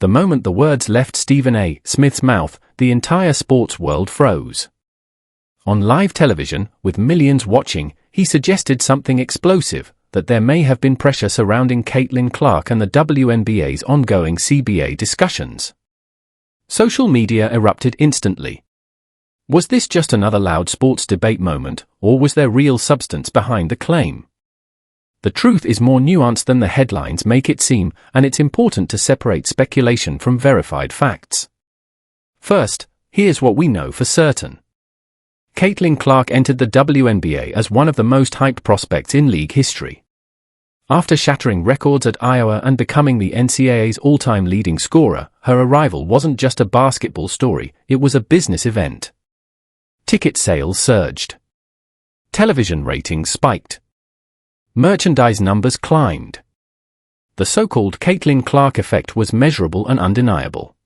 The moment the words left Stephen A. Smith's mouth, the entire sports world froze. On live television, with millions watching, he suggested something explosive, that there may have been pressure surrounding Caitlin Clark and the WNBA's ongoing CBA discussions. Social media erupted instantly. Was this just another loud sports debate moment, or was there real substance behind the claim? The truth is more nuanced than the headlines make it seem, and it's important to separate speculation from verified facts. First, here's what we know for certain. Caitlin Clark entered the WNBA as one of the most hyped prospects in league history. After shattering records at Iowa and becoming the NCAA's all-time leading scorer, her arrival wasn't just a basketball story, it was a business event. Ticket sales surged. Television ratings spiked. Merchandise numbers climbed. The so-called Caitlin Clark effect was measurable and undeniable.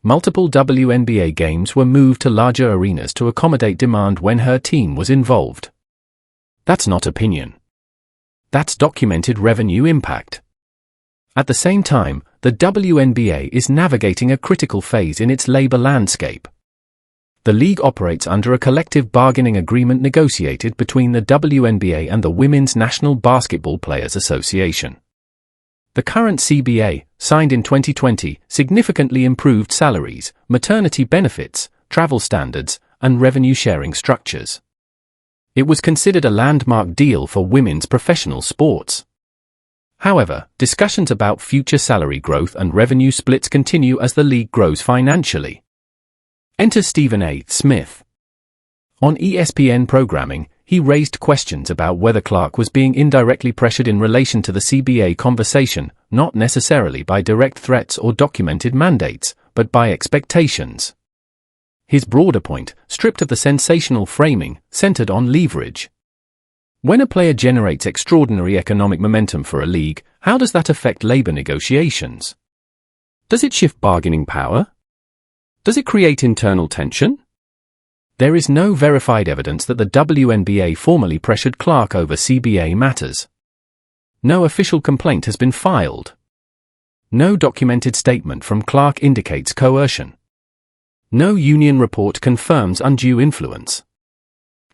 Multiple WNBA games were moved to larger arenas to accommodate demand when her team was involved. That's not opinion. That's documented revenue impact. At the same time, the WNBA is navigating a critical phase in its labor landscape. The league operates under a collective bargaining agreement negotiated between the WNBA and the Women's National Basketball Players Association. The current CBA, signed in 2020, significantly improved salaries, maternity benefits, travel standards, and revenue-sharing structures. It was considered a landmark deal for women's professional sports. However, discussions about future salary growth and revenue splits continue as the league grows financially. Enter Stephen A. Smith. On ESPN programming, he raised questions about whether Clark was being indirectly pressured in relation to the CBA conversation, not necessarily by direct threats or documented mandates, but by expectations. His broader point, stripped of the sensational framing, centered on leverage. When a player generates extraordinary economic momentum for a league, how does that affect labor negotiations? Does it shift bargaining power? Does it create internal tension? There is no verified evidence that the WNBA formally pressured Clark over CBA matters. No official complaint has been filed. No documented statement from Clark indicates coercion. No union report confirms undue influence.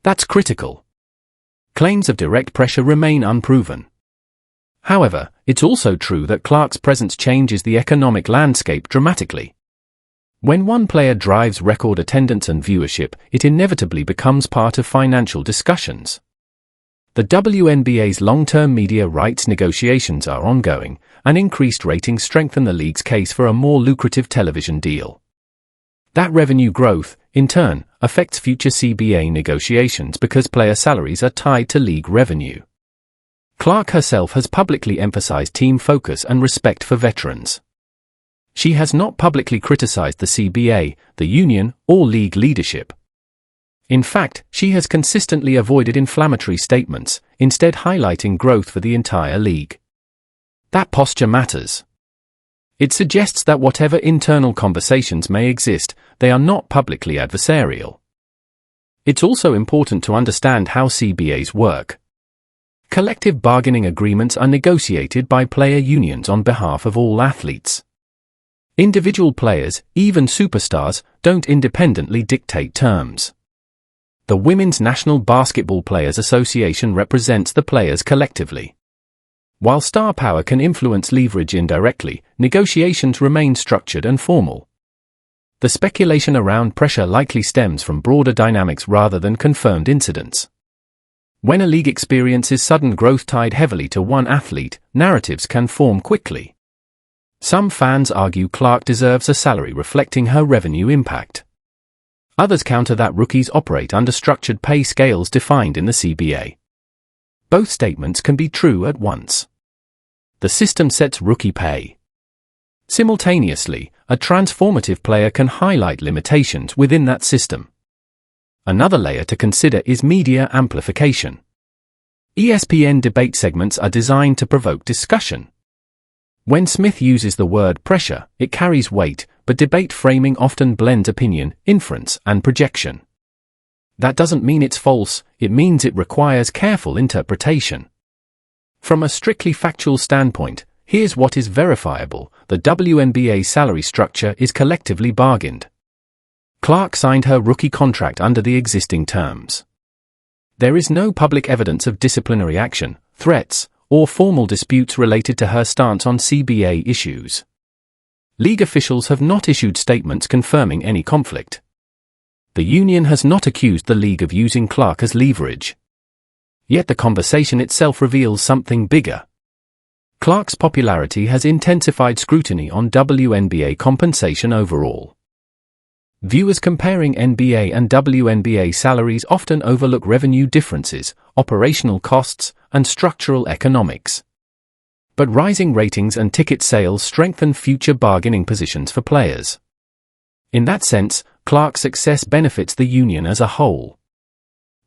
That's critical. Claims of direct pressure remain unproven. However, it's also true that Clark's presence changes the economic landscape dramatically. When one player drives record attendance and viewership, it inevitably becomes part of financial discussions. The WNBA's long-term media rights negotiations are ongoing, and increased ratings strengthen the league's case for a more lucrative television deal. That revenue growth, in turn, affects future CBA negotiations because player salaries are tied to league revenue. Clark herself has publicly emphasized team focus and respect for veterans. She has not publicly criticized the CBA, the union, or league leadership. In fact, she has consistently avoided inflammatory statements, instead highlighting growth for the entire league. That posture matters. It suggests that whatever internal conversations may exist, they are not publicly adversarial. It's also important to understand how CBAs work. Collective bargaining agreements are negotiated by player unions on behalf of all athletes. Individual players, even superstars, don't independently dictate terms. The Women's National Basketball Players Association represents the players collectively. While star power can influence leverage indirectly, negotiations remain structured and formal. The speculation around pressure likely stems from broader dynamics rather than confirmed incidents. When a league experiences sudden growth tied heavily to one athlete, narratives can form quickly. Some fans argue Clark deserves a salary reflecting her revenue impact. Others counter that rookies operate under structured pay scales defined in the CBA. Both statements can be true at once. The system sets rookie pay. Simultaneously, a transformative player can highlight limitations within that system. Another layer to consider is media amplification. ESPN debate segments are designed to provoke discussion. When Smith uses the word pressure, it carries weight, but debate framing often blends opinion, inference, and projection. That doesn't mean it's false, it means it requires careful interpretation. From a strictly factual standpoint, Here's what is verifiable: the WNBA salary structure is collectively bargained. Clark signed her rookie contract under the existing terms. There is no public evidence of disciplinary action, threats, or formal disputes related to her stance on CBA issues. League officials have not issued statements confirming any conflict. The union has not accused the league of using Clark as leverage. Yet the conversation itself reveals something bigger. Clark's popularity has intensified scrutiny on WNBA compensation overall. Viewers comparing NBA and WNBA salaries often overlook revenue differences, operational costs, and structural economics. But rising ratings and ticket sales strengthen future bargaining positions for players. In that sense, Clark's success benefits the union as a whole.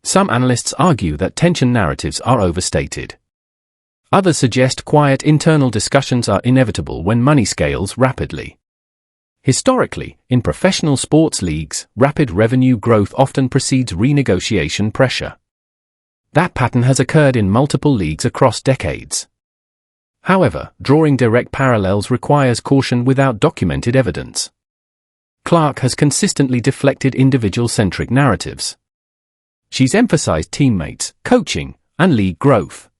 Some analysts argue that tension narratives are overstated. Others suggest quiet internal discussions are inevitable when money scales rapidly. Historically, in professional sports leagues, rapid revenue growth often precedes renegotiation pressure. That pattern has occurred in multiple leagues across decades. However, drawing direct parallels requires caution without documented evidence. Clark has consistently deflected individual-centric narratives. She's emphasized teammates, coaching, and league growth.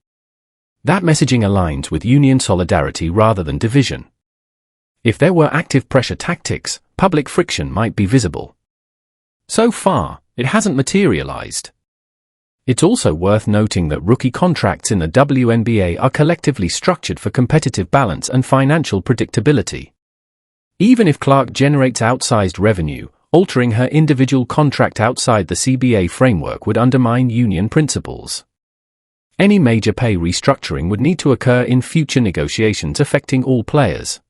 That messaging aligns with union solidarity rather than division. If there were active pressure tactics, public friction might be visible. So far, it hasn't materialized. It's also worth noting that rookie contracts in the WNBA are collectively structured for competitive balance and financial predictability. Even if Clark generates outsized revenue, altering her individual contract outside the CBA framework would undermine union principles. Any major pay restructuring would need to occur in future negotiations affecting all players.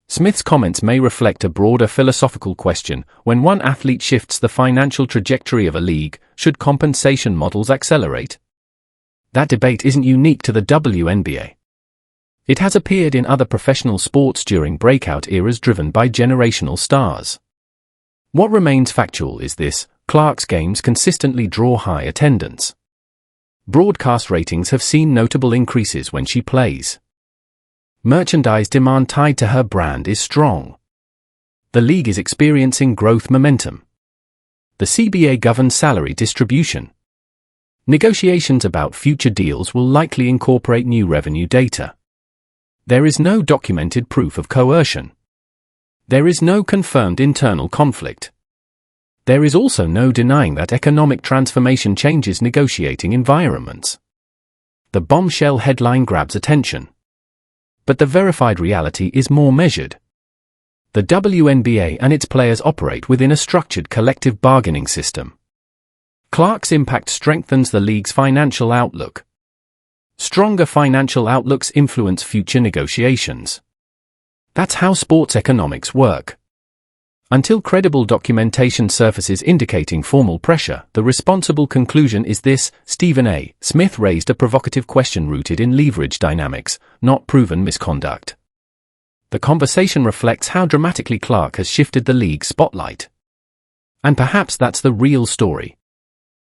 Smith's comments may reflect a broader philosophical question: when one athlete shifts the financial trajectory of a league, should compensation models accelerate? That debate isn't unique to the WNBA. It has appeared in other professional sports during breakout eras driven by generational stars. What remains factual is this: Clark's games consistently draw high attendance. Broadcast ratings have seen notable increases when she plays. Merchandise demand tied to her brand is strong. The league is experiencing growth momentum. The CBA governs salary distribution. Negotiations about future deals will likely incorporate new revenue data. There is no documented proof of coercion. There is no confirmed internal conflict. There is also no denying that economic transformation changes negotiating environments. The Bombshell headline grabs attention. But the verified reality is more measured. The WNBA and its players operate within a structured collective bargaining system. Clark's impact strengthens the league's financial outlook. Stronger financial outlooks influence future negotiations. That's how sports economics work. Until credible documentation surfaces indicating formal pressure, the responsible conclusion is this: Stephen A. Smith raised a provocative question rooted in leverage dynamics, not proven misconduct. The conversation reflects how dramatically Clark has shifted the league's spotlight. And perhaps that's the real story.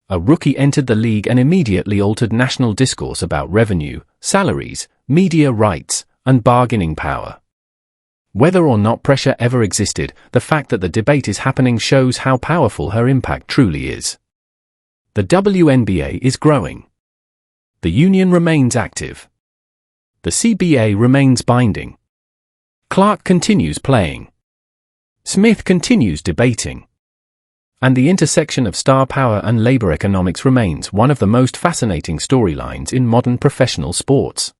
A rookie entered the league and immediately altered national discourse about revenue, salaries, media rights, and bargaining power. Whether or not pressure ever existed, the fact that the debate is happening shows how powerful her impact truly is. The WNBA is growing. The union remains active. The CBA remains binding. Clark continues playing. Smith continues debating. And the intersection of star power and labor economics remains one of the most fascinating storylines in modern professional sports.